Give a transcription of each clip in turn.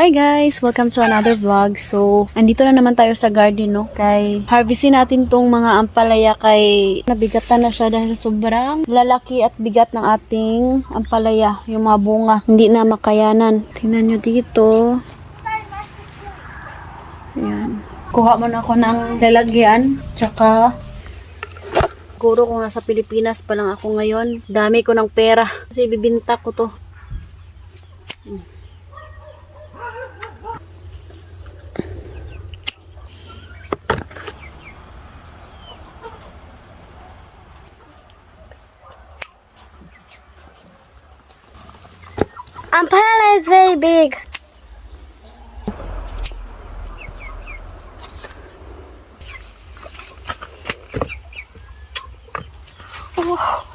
Hi guys! Welcome to another vlog. So, andito na naman tayo sa garden, no? Kay harvestin natin tong mga ampalaya kay nabigatan na siya dahil sobrang lalaki at bigat ng ating ampalaya. Yung mga bunga, hindi na makayanan. Tingnan nyo dito. Ayan. Kuha mo na ako ng lalagyan. Tsaka, siguro kung nasa Pilipinas pa lang ako ngayon, dami ko ng pera. Kasi bibinta ko to. Ampala is very big. Oh.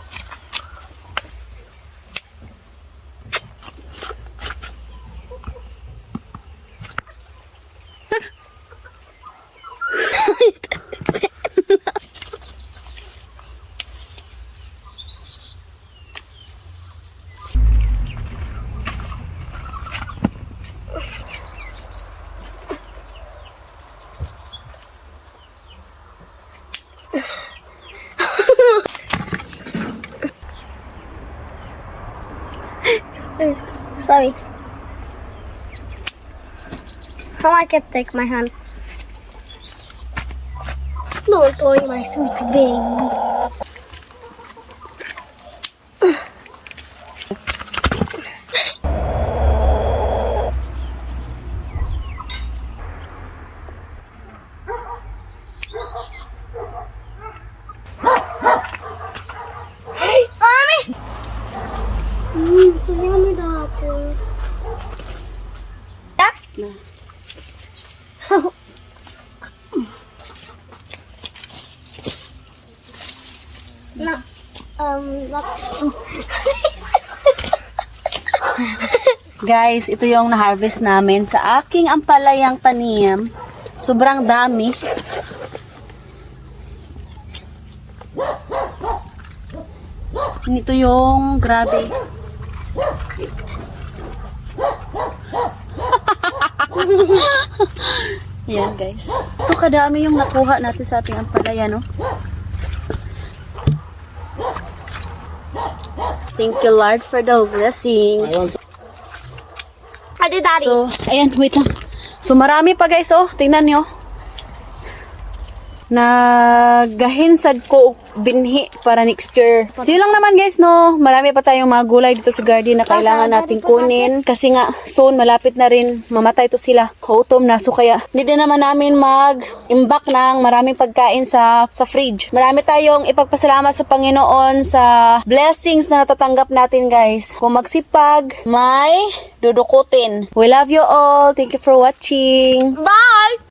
Sorry. Someone can take my hand. Don't go, my sweet baby. Hey, mommy! So yummy the apple. Na. No. Guys, ito yung na-harvest namin sa aking ampalayang tanim. Sobrang dami. Ito yung grabe. Ayan guys. Ito kadami yung nakuha natin sa ating ampalaya, no? Thank you Lord for the blessings. Hadi, Daddy. So, ayan, wait lang. So, marami pa guys, oh. Tingnan nyo. Nagahinsad ko binhi para next year. So, yun lang naman guys, no. Marami pa tayong mga gulay dito sa garden na kailangan nating kunin. Kasi nga, soon, malapit na rin. Mamatay to sila. Autumn na. So, kaya, hindi din naman namin mag-imbak ng maraming pagkain sa fridge. Marami tayong ipagpasalamat sa Panginoon sa blessings na natatanggap natin guys. Kung magsipag, may dudukutin. We love you all. Thank you for watching. Bye!